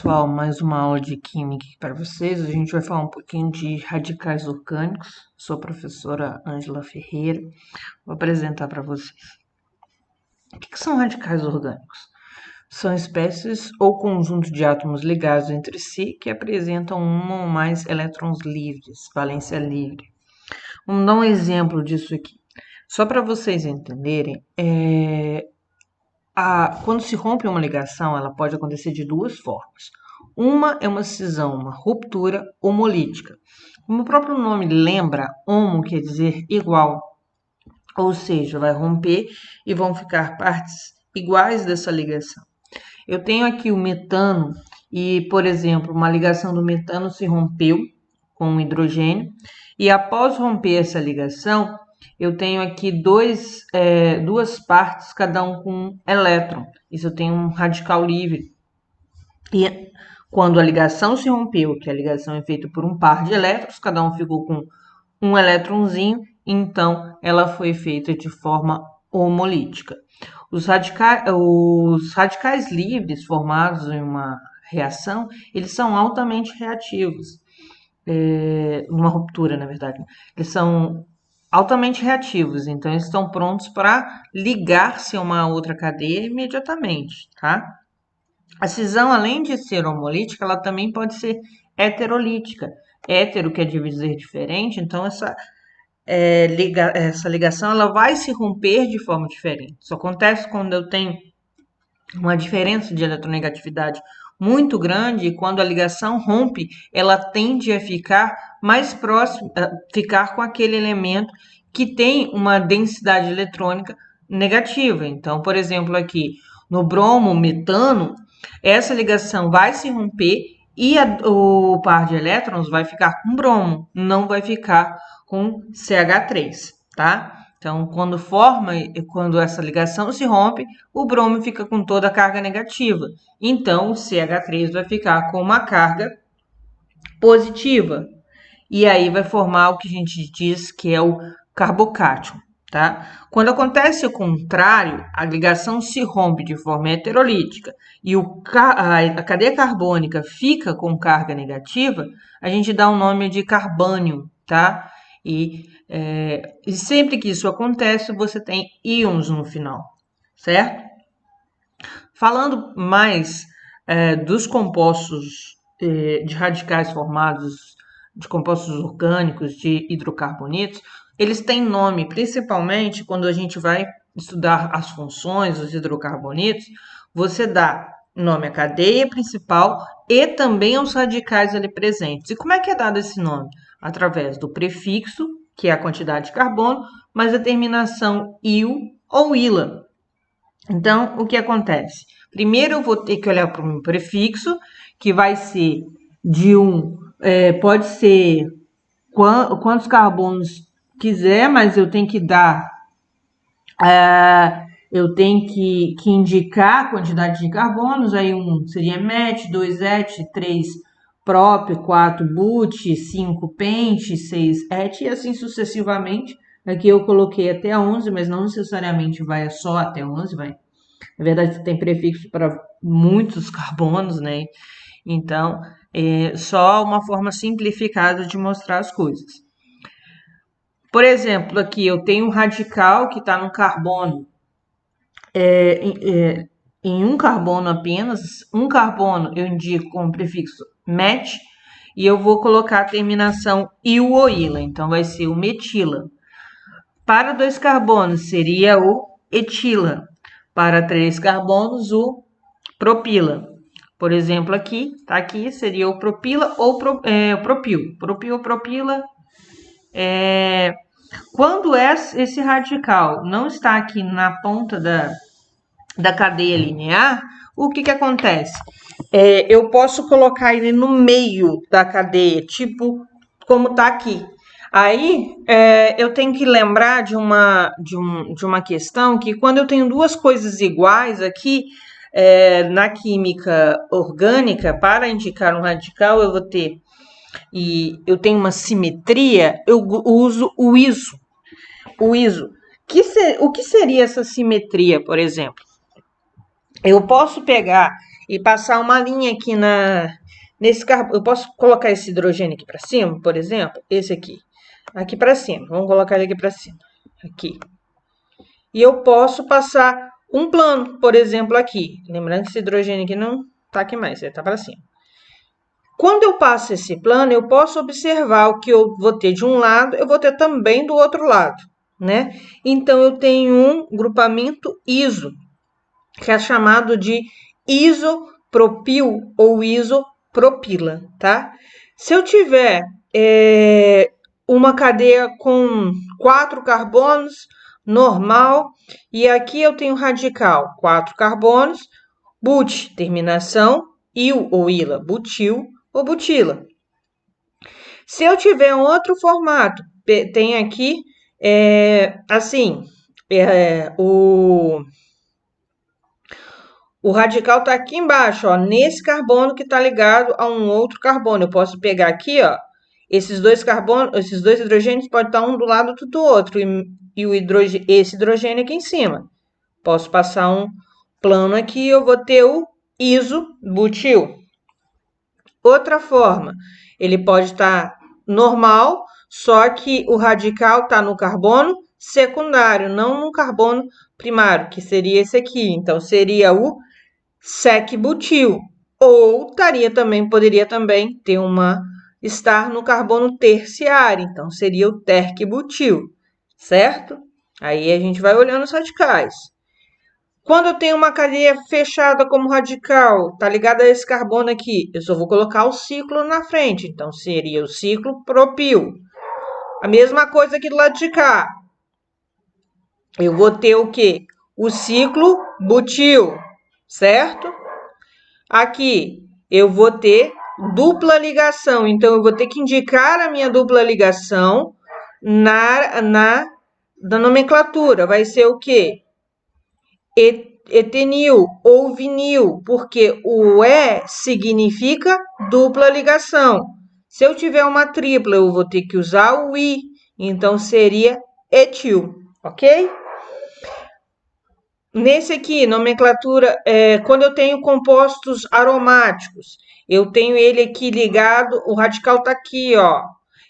pessoal, mais uma aula de química aqui para vocês. A gente vai falar um pouquinho de radicais orgânicos. Sou a professora Ângela Ferreira. Vou apresentar para vocês. O que são radicais orgânicos? São espécies ou conjuntos de átomos ligados entre si que apresentam um ou mais elétrons livres, valência livre. Vamos dar um exemplo disso aqui. Só para vocês entenderem, quando se rompe uma ligação, ela pode acontecer de duas formas. Uma é uma cisão, uma ruptura homolítica. Como o próprio nome lembra, homo quer dizer igual, ou seja, vai romper e vão ficar partes iguais dessa ligação. Eu tenho aqui o metano e, por exemplo, uma ligação do metano se rompeu com o hidrogênio e após romper essa ligação, eu tenho aqui duas partes, cada um com um elétron. Isso eu tenho um radical livre. E quando a ligação se rompeu, que a ligação é feita por um par de elétrons, cada um ficou com um elétronzinho, então ela foi feita de forma homolítica. Os radicais livres formados em uma reação, eles são altamente reativos. Numa ruptura, na verdade. Eles são altamente reativos, então eles estão prontos para ligar-se a uma outra cadeia imediatamente, tá? A cisão, além de ser homolítica, ela também pode ser heterolítica. Hétero quer dizer diferente, então essa ligação ela vai se romper de forma diferente. Isso acontece quando eu tenho uma diferença de eletronegatividade muito grande e quando a ligação rompe, ela tende a ficar mais próximo, ficar com aquele elemento que tem uma densidade eletrônica negativa. Então, por exemplo, aqui no bromo, metano, essa ligação vai se romper e o par de elétrons vai ficar com bromo, não vai ficar com CH3, tá? Então, quando essa ligação se rompe, o bromo fica com toda a carga negativa. Então, o CH3 vai ficar com uma carga positiva. E aí vai formar o que a gente diz que é o carbocátion, tá? Quando acontece o contrário, a ligação se rompe de forma heterolítica e a cadeia carbônica fica com carga negativa, a gente dá o nome de carbânio, tá? E sempre que isso acontece, você tem íons no final, certo? Falando mais dos compostos de radicais formados, de compostos orgânicos, de hidrocarbonitos, eles têm nome, principalmente quando a gente vai estudar as funções dos hidrocarbonitos, você dá nome à cadeia principal e também aos radicais ali presentes. E como é que é dado esse nome? Através do prefixo, que é a quantidade de carbono, mais a terminação -il ou -ila. Então, o que acontece? Primeiro eu vou ter que olhar para o meu prefixo, que vai ser de pode ser quantos carbonos quiser, mas eu tenho que dar, eu tenho que indicar a quantidade de carbonos, aí 1 seria met, 2 et, 3 prop, 4 but, 5 pent, 6 et e assim sucessivamente. Aqui eu coloquei até 11, mas não necessariamente vai só até 11, vai. Na verdade, tem prefixo para muitos carbonos, né? Então, é só uma forma simplificada de mostrar as coisas. Por exemplo, aqui eu tenho um radical que está no carbono, em um carbono apenas. Um carbono eu indico com o prefixo met e eu vou colocar a terminação -il ou -ila, então vai ser o metila. Para 2 carbonos seria o etila. Para 3 carbonos, o propila. Por exemplo, aqui seria o propila ou propil. Propil ou propila. Quando esse radical não está aqui na ponta da cadeia linear, o que acontece? Eu posso colocar ele no meio da cadeia, tipo como está aqui. Aí, eu tenho que lembrar de uma questão que quando eu tenho duas coisas iguais aqui, na química orgânica, para indicar um radical, eu tenho uma simetria, eu uso o iso. O iso. O que seria essa simetria, por exemplo? Eu posso pegar e passar uma linha aqui nesse carbono. Eu posso colocar esse hidrogênio aqui para cima, por exemplo, esse aqui para cima. Vamos colocar ele aqui para cima, aqui. E eu posso passar um plano, por exemplo, aqui. Lembrando que esse hidrogênio aqui não tá aqui mais, ele tá para cima. Quando eu passo esse plano, eu posso observar o que eu vou ter de um lado, eu vou ter também do outro lado, né? Então, eu tenho um grupamento iso, que é chamado de isopropil ou isopropila, tá? Se eu tiver uma cadeia com 4 carbonos, normal, e aqui eu tenho radical, 4 carbonos, but, terminação, il ou ila, butil ou butila. Se eu tiver um outro formato, tem aqui, assim, o radical está aqui embaixo, ó, nesse carbono que está ligado a um outro carbono. Eu posso pegar aqui, ó, esses dois hidrogênios podem estar um do lado do outro e esse hidrogênio aqui em cima. Posso passar um plano aqui e eu vou ter o isobutil. Outra forma, ele pode estar normal, só que o radical está no carbono secundário, não no carbono primário, que seria esse aqui. Então, seria o sec-butil. Ou poderia também estar no carbono terciário, então seria o terc-butil, certo? Aí a gente vai olhando os radicais. Quando eu tenho uma cadeia fechada como radical, tá ligada a esse carbono aqui, eu só vou colocar o ciclo na frente, então seria o ciclo propil. A mesma coisa aqui do lado de cá. Eu vou ter o quê? O ciclo butil, certo? Aqui eu vou ter dupla ligação, então eu vou ter que indicar a minha dupla ligação na nomenclatura. Vai ser o quê? Etenil ou vinil, porque o E significa dupla ligação. Se eu tiver uma tripla, eu vou ter que usar o I, então seria etil, ok? Nesse aqui, nomenclatura, quando eu tenho compostos aromáticos, eu tenho ele aqui ligado, o radical está aqui, ó.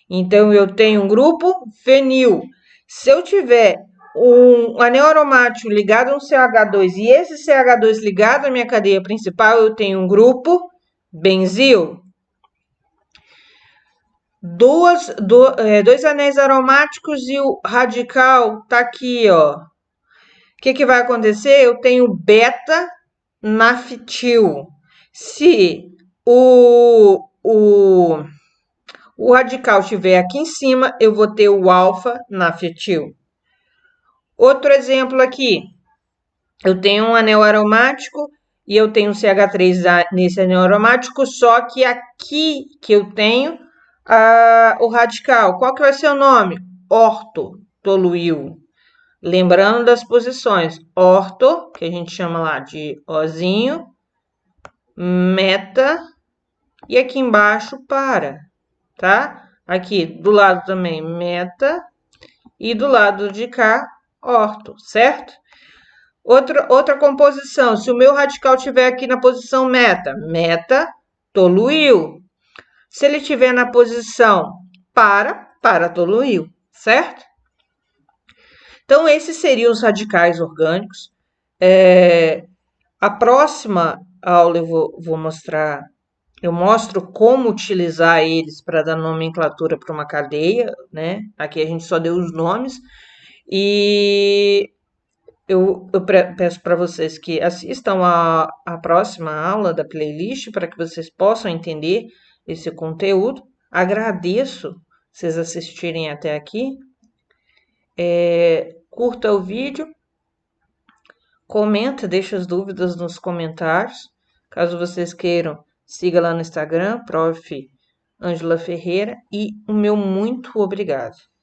Então, eu tenho um grupo fenil. Se eu tiver um anel aromático ligado a um CH2 e esse CH2 ligado à minha cadeia principal, eu tenho um grupo benzil. Dois anéis aromáticos e o radical está aqui, ó. O que vai acontecer? Eu tenho beta-naftil. Se o radical estiver aqui em cima, eu vou ter o alfa-naftil. Outro exemplo aqui. Eu tenho um anel aromático e eu tenho CH3 nesse anel aromático, só que aqui que eu tenho o radical. Qual que vai ser o nome? Ortotoluil. Lembrando das posições, orto, que a gente chama lá de Ozinho, meta, e aqui embaixo para, tá? Aqui do lado também meta, e do lado de cá, orto, certo? Outra composição, se o meu radical estiver aqui na posição meta, toluil. Se ele estiver na posição para toluil, certo? Então, esses seriam os radicais orgânicos. A próxima aula eu mostro como utilizar eles para dar nomenclatura para uma cadeia, né? Aqui a gente só deu os nomes. E eu peço para vocês que assistam a próxima aula da playlist para que vocês possam entender esse conteúdo. Agradeço vocês assistirem até aqui. Curta o vídeo, comenta, deixa as dúvidas nos comentários. Caso vocês queiram, siga lá no Instagram, Prof. Ângela Ferreira. E o meu muito obrigado.